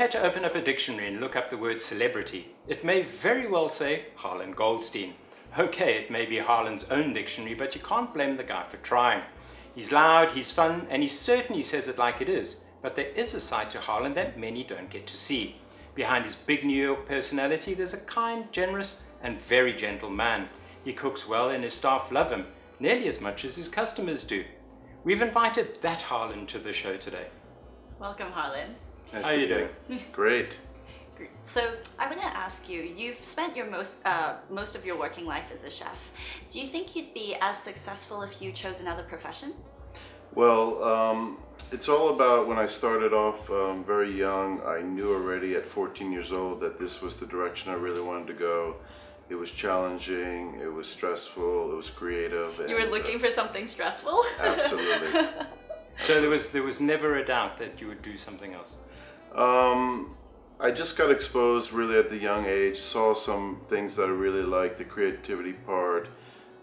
had to open up a dictionary and look up the word celebrity, it may very well say Harlan Goldstein. Okay, it may be Harlan's own dictionary, but you can't blame the guy for trying. He's loud, he's fun, and he certainly says it like it is. But there is a side to Harlan that many don't get to see. Behind his big New York personality, there's a kind, generous, and very gentle man. He cooks well and his staff love him, nearly as much as his customers do. We've invited that Harlan to the show today. Welcome, Harlan. How are you doing? Great. Great. So I want to ask you, you've spent your most of your working life as a chef. Do you think you'd be as successful if you chose another profession? Well, it's all about when I started off very young. I knew already at 14 years old that this was the direction I really wanted to go. It was challenging, it was stressful, it was creative. You were looking for something stressful? Absolutely. So there was never a doubt that you would do something else? I just got exposed really at the young age, saw some things that I really liked, the creativity part,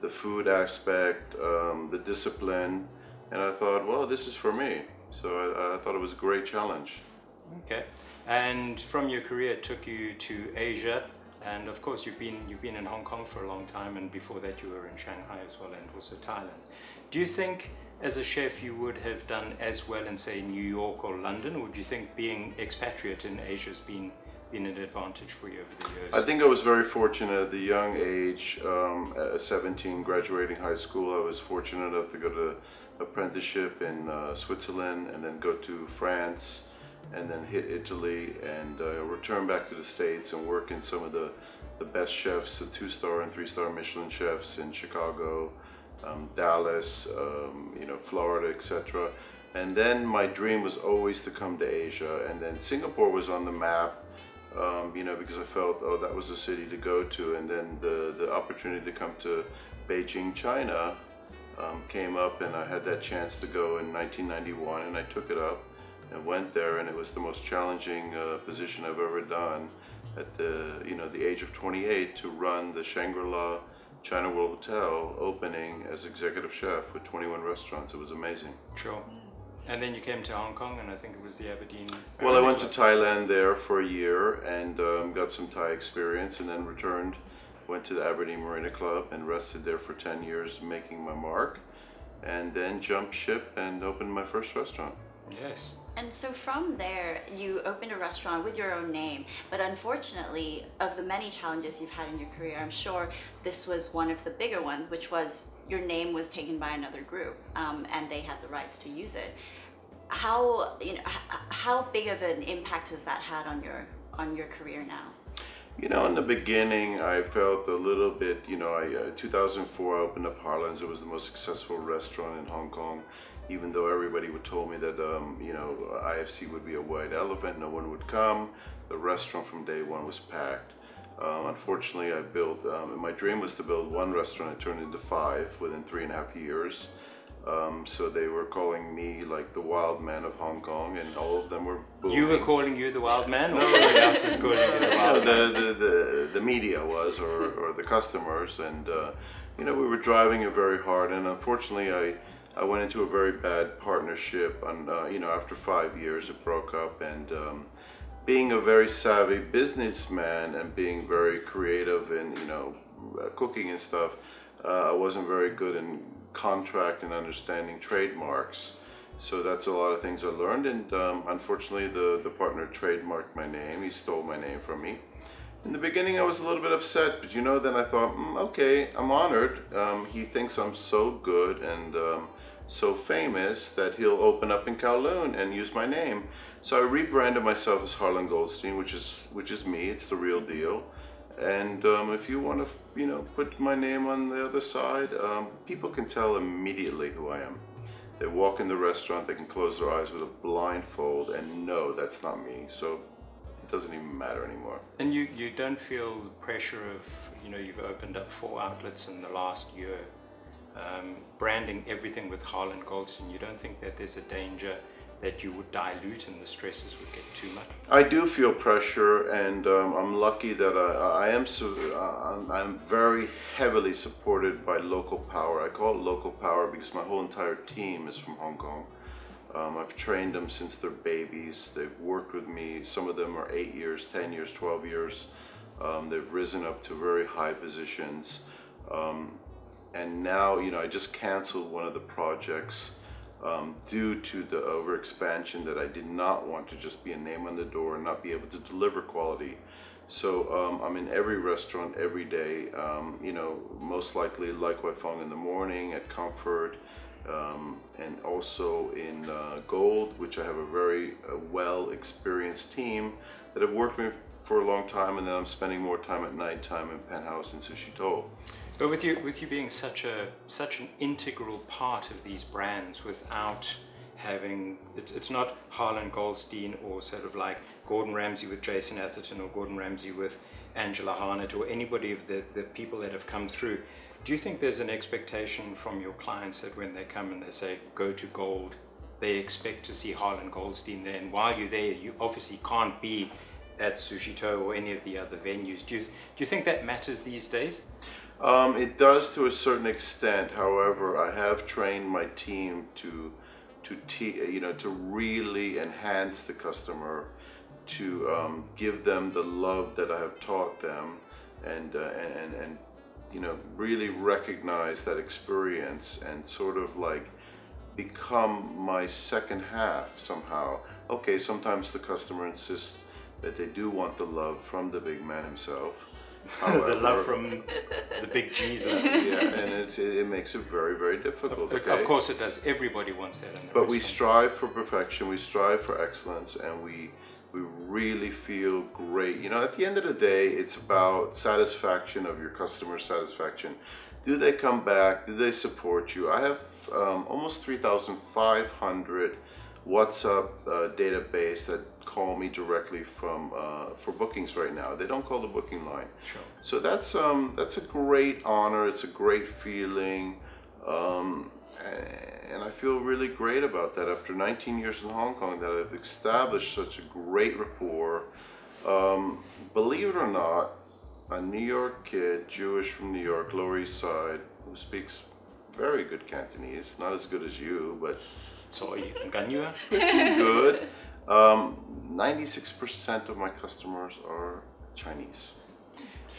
the food aspect, the discipline, and I thought, well, this is for me. So I thought it was a great challenge. Okay, and from your career it took you to Asia, and of course you've been in Hong Kong for a long time, and before that you were in Shanghai as well, and also Thailand. Do you think as a chef you would have done as well in, say, New York or London, or do you think being expatriate in Asia has been an advantage for you over the years? I think I was very fortunate at the young age, at 17, graduating high school. I was fortunate enough to go to apprenticeship in Switzerland, and then go to France, and then hit Italy, and return back to the States and work in some of the best chefs, the 2-star and 3-star Michelin chefs in Chicago, Dallas, Florida, etc. And then my dream was always to come to Asia, and then Singapore was on the map, because I felt, oh, that was a city to go to. And then the opportunity to come to Beijing, China came up, and I had that chance to go in 1991, and I took it up and went there, and it was the most challenging position I've ever done at the age of 28, to run the Shangri-La China World Hotel opening as executive chef with 21 restaurants. It was amazing. Sure. And then you came to Hong Kong, and I think it was the Aberdeen. Well, I went to Thailand there for a year and got some Thai experience, and then returned, went to the Aberdeen Marina Club and rested there for 10 years making my mark, and then jumped ship and opened my first restaurant. Yes. And so from there, you opened a restaurant with your own name, but unfortunately, of the many challenges you've had in your career, I'm sure this was one of the bigger ones, which was your name was taken by another group, and they had the rights to use it. How big of an impact has that had on your career now? In the beginning, I felt a little bit, 2004 I opened up Harlan's. It was the most successful restaurant in Hong Kong, even though everybody would told me that, IFC would be a white elephant, no one would come. The restaurant from day one was packed. Unfortunately, I built, my dream was to build one restaurant. It turned into 5 within 3.5 years. So they were calling me like the wild man of Hong Kong, and all of them were booming. You were calling you the wild man, or somebody else was calling you the wild man? The media was, or the customers, and we were driving it very hard. And unfortunately, I went into a very bad partnership, and after 5 years it broke up. And being a very savvy businessman and being very creative in cooking and stuff, I wasn't very good in contract and understanding trademarks. So that's a lot of things I learned, and unfortunately the partner trademarked my name. He stole my name from me. In the beginning I was a little bit upset, but then I thought, okay, I'm honored. He thinks I'm so good and so famous that he'll open up in Kowloon and use my name. So I rebranded myself as Harlan Goldstein, which is me. It's the real deal. And if you want to, put my name on the other side, people can tell immediately who I am. They walk in the restaurant, they can close their eyes with a blindfold and know that's not me. So it doesn't even matter anymore. And you don't feel the pressure of, you've opened up 4 outlets in the last year, branding everything with Harlan Goldstein. You don't think that there's a danger that you would dilute and the stresses would get too much? I do feel pressure, and I'm lucky that I'm very heavily supported by local power. I call it local power because my whole entire team is from Hong Kong. I've trained them since they're babies. They've worked with me. Some of them are 8 years, 10 years, 12 years. They've risen up to very high positions. And now, you know, I just canceled one of the projects due to the overexpansion that I did not want to just be a name on the door and not be able to deliver quality. So I'm in every restaurant every day, you know, most likely like Wai Fong in the morning, at Comfort, and also in Gold, which I have a very well experienced team that have worked with me for a long time, and then I'm spending more time at nighttime in Penthouse and Sushi To. But with you being such an integral part of these brands, without having, it's not Harlan Goldstein or sort of like Gordon Ramsay with Jason Atherton or Gordon Ramsay with Angela Harnett or anybody of the people that have come through. Do you think there's an expectation from your clients that when they come and they say go to Gold, they expect to see Harlan Goldstein there, and while you're there you obviously can't be at Sushi To or any of the other venues? Do you think that matters these days? It does to a certain extent. However, I have trained my team to really enhance the customer, to give them the love that I have taught them, and you know, really recognize that experience and sort of like become my second half somehow. Okay, sometimes the customer insists that they do want the love from the big man himself. However, the love from the big G's level. Yeah, and it makes it very, very difficult. Of course it does. Everybody wants that in the But we restaurant. strive for perfection, we strive for excellence, and we really feel great. You know, at the end of the day, it's about satisfaction of your customer satisfaction. Do they come back? Do they support you? I have almost 3,500 WhatsApp database that call me directly from for bookings right now. They don't call the booking line. Sure. So that's a great honor. It's a great feeling, and I feel really great about that. After 19 years in Hong Kong, that I've established such a great rapport. Believe it or not, a New York kid, Jewish from New York, Lower East Side, who speaks very good Cantonese, not as good as you, but So you can you? good. 96% of my customers are Chinese.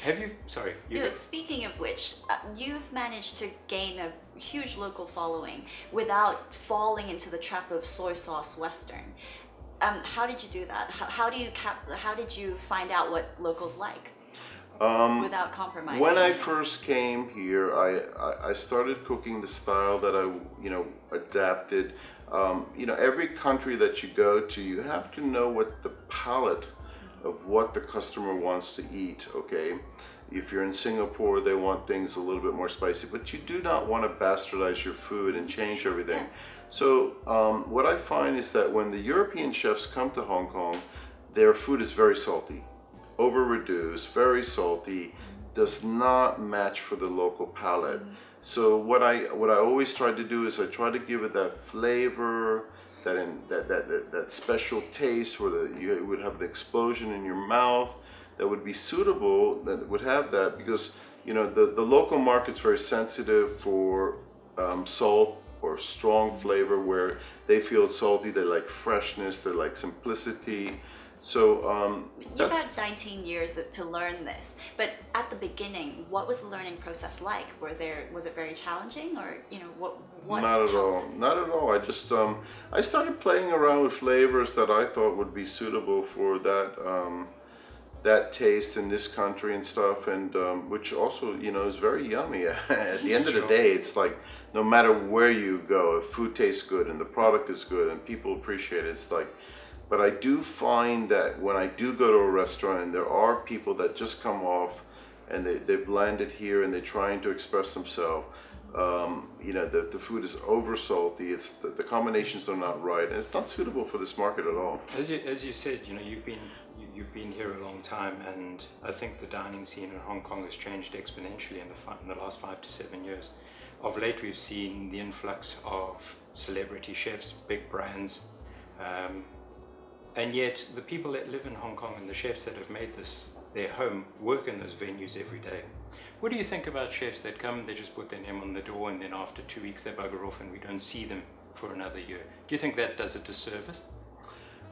Have you? Sorry. You know, speaking of which, you've managed to gain a huge local following without falling into the trap of soy sauce Western. How did you do that? How did you find out what locals like without compromising? When I first came here, I started cooking the style that I adapted. Every country that you go to, you have to know what the palate of what the customer wants to eat, okay? If you're in Singapore, they want things a little bit more spicy, but you do not want to bastardize your food and change everything. Yeah. So what I find is that when the European chefs come to Hong Kong, their food is very salty, over-reduced, very salty, does not match for the local palate. So what I always try to do is I try to give it that flavor, that special taste where you would have an explosion in your mouth that would be suitable, that would have that, because the local market's very sensitive for salt or strong flavor, where they feel salty, they like freshness, they like simplicity. So you've had 19 years to learn this, but at the beginning, what was the learning process like? Was it very challenging, or what? Not at all. Not at all. I just I started playing around with flavors that I thought would be suitable for that taste in this country and stuff, and which also is very yummy. At the end of the day, it's like no matter where you go, if food tastes good and the product is good and people appreciate it, it's like. But I do find that when I do go to a restaurant and there are people that just come off and they've landed here and they're trying to express themselves, the food is over salty, it's the combinations are not right, and it's not suitable for this market at all. As you said, you've been here a long time, and I think the dining scene in Hong Kong has changed exponentially in the last 5 to 7 years. Of late, we've seen the influx of celebrity chefs, big brands. And yet, the people that live in Hong Kong and the chefs that have made this their home work in those venues every day. What do you think about chefs that come, they just put their name on the door, and then after 2 weeks they bugger off and we don't see them for another year. Do you think that does a disservice?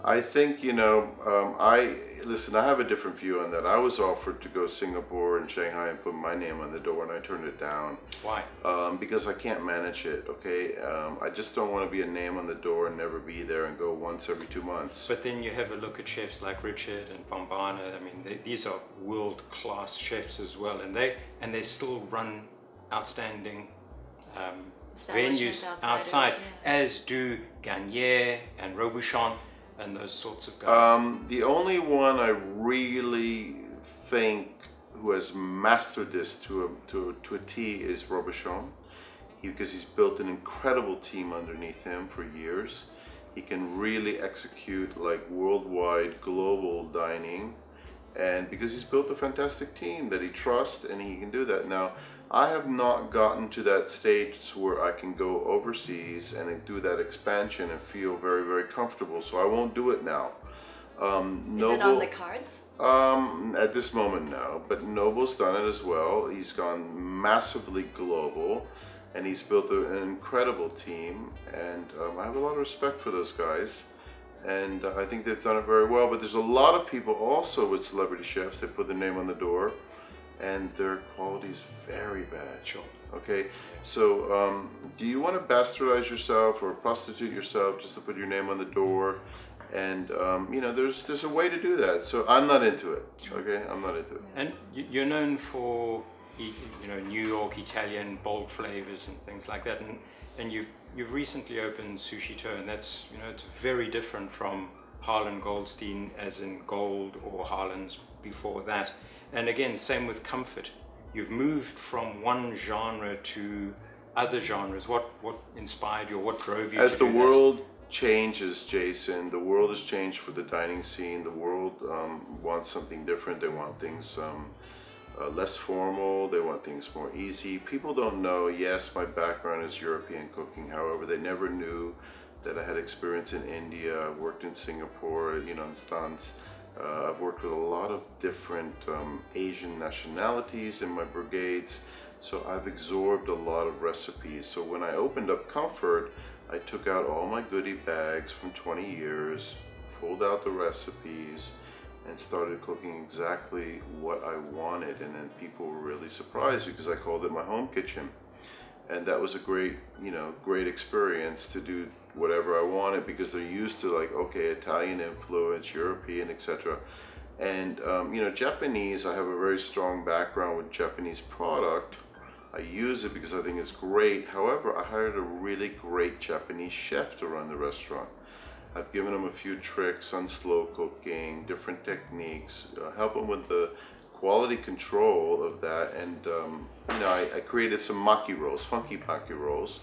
I think, listen, I have a different view on that. I was offered to go to Singapore and Shanghai and put my name on the door, and I turned it down. Why? Because I can't manage it, okay? I just don't want to be a name on the door and never be there and go once every 2 months. But then you have a look at chefs like Richard and Bombana. I mean, these are world-class chefs as well, and they still run outstanding venues outside, as do Garnier and Robuchon and those sorts of guys. The only one I really think who has mastered this to a T is Robuchon, because he's built an incredible team underneath him for years. He can really execute like worldwide, global dining, and because he's built a fantastic team that he trusts, and he can do that. Now, I have not gotten to that stage where I can go overseas and do that expansion and feel very, very comfortable, so I won't do it now. Is it on the cards? At this moment, no, but Noble's done it as well. He's gone massively global, and he's built an incredible team, and I have a lot of respect for those guys. And I think they've done it very well. But there's a lot of people also with celebrity chefs that put their name on the door, and their quality is very bad. Sure. Okay, so do you want to bastardize yourself or prostitute yourself just to put your name on the door? And there's a way to do that. So I'm not into it. Okay, I'm not into it. And you're known for New York Italian bold flavors and things like that, and you've recently opened Sushi To, and that's it's very different from Harlan Goldstein as in gold or Harlan's before that. And again, same with comfort. You've moved from one genre to other genres. What inspired you, or what drove you? As the world changes, Jason, the world has changed for the dining scene. The world wants something different. They want things less formal, they want things more easy. People don't know, yes, my background is European cooking, however, they never knew that I had experience in India. I've worked in Singapore, in Stans. I've worked with a lot of different Asian nationalities in my brigades, so I've absorbed a lot of recipes. So when I opened up Comfort, I took out all my goodie bags from 20 years, pulled out the recipes, and started cooking exactly what I wanted, and then people were really surprised because I called it my home kitchen, and that was a great experience to do whatever I wanted, because they're used to like, okay, Italian influence, European, etc. And Japanese, I have a very strong background with Japanese product. I use it because I think it's great. However, I hired a really great Japanese chef to run the restaurant. I've given him a few tricks on slow cooking, different techniques, help him with the quality control of that. And I created some maki rolls, funky maki rolls,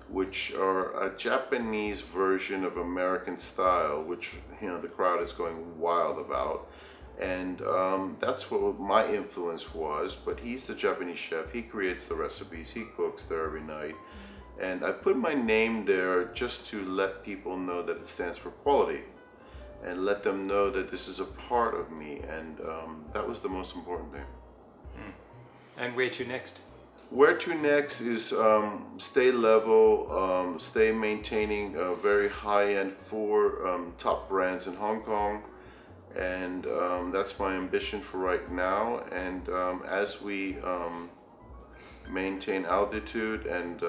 which are a Japanese version of American style, which the crowd is going wild about. And that's what my influence was. But he's the Japanese chef. He creates the recipes. He cooks there every night. And I put my name there just to let people know that it stands for quality, and let them know that this is a part of me, and that was the most important thing. And where to next? Where to next is stay level, stay maintaining a very high-end 4 top brands in Hong Kong, and that's my ambition for right now. And as we maintain altitude and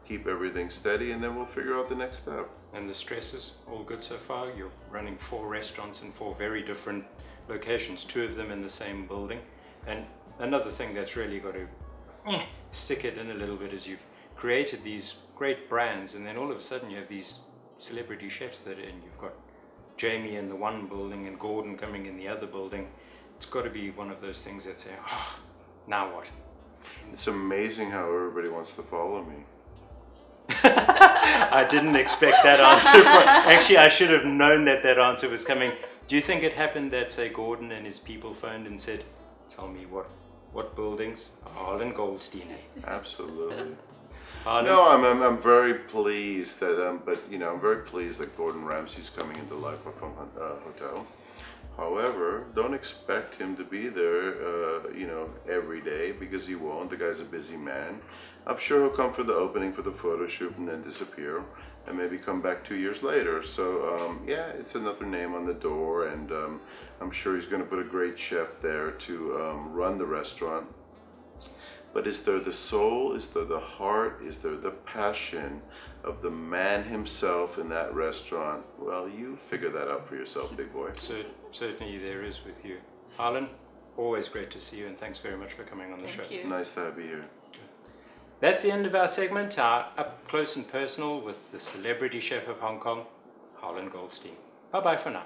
keep everything steady, and then we'll figure out the next step. And the stresses, all good so far? You're running 4 restaurants in 4 very different locations, 2 of them in the same building. And another thing that's really got to stick it in a little bit is you've created these great brands, and then all of a sudden you have these celebrity chefs that are in. You've got Jamie in the one building and Gordon coming in the other building. It's got to be one of those things that say, oh, now what? It's amazing how everybody wants to follow me. I didn't expect that answer. Actually, I should have known that answer was coming. Do you think it happened that, say, Gordon and his people phoned and said, tell me what buildings? Harlan Goldstein. Absolutely. Harlan? No, I'm very pleased that, I'm very pleased that Gordon Ramsay's coming into Life from Hotel. However, don't expect him to be there, every day, because he won't. The guy's a busy man. I'm sure he'll come for the opening, for the photo shoot, and then disappear, and maybe come back 2 years later. So yeah, it's another name on the door, and I'm sure he's going to put a great chef there to run the restaurant. But is there the soul, is there the heart, is there the passion of the man himself in that restaurant? Well, you figure that out for yourself, big boy. Certainly there is with you. Harlan, always great to see you, and thanks very much for coming on the show. Thank you. Nice to have you here. That's the end of our segment, our Up Close and Personal with the celebrity chef of Hong Kong, Harlan Goldstein. Bye-bye for now.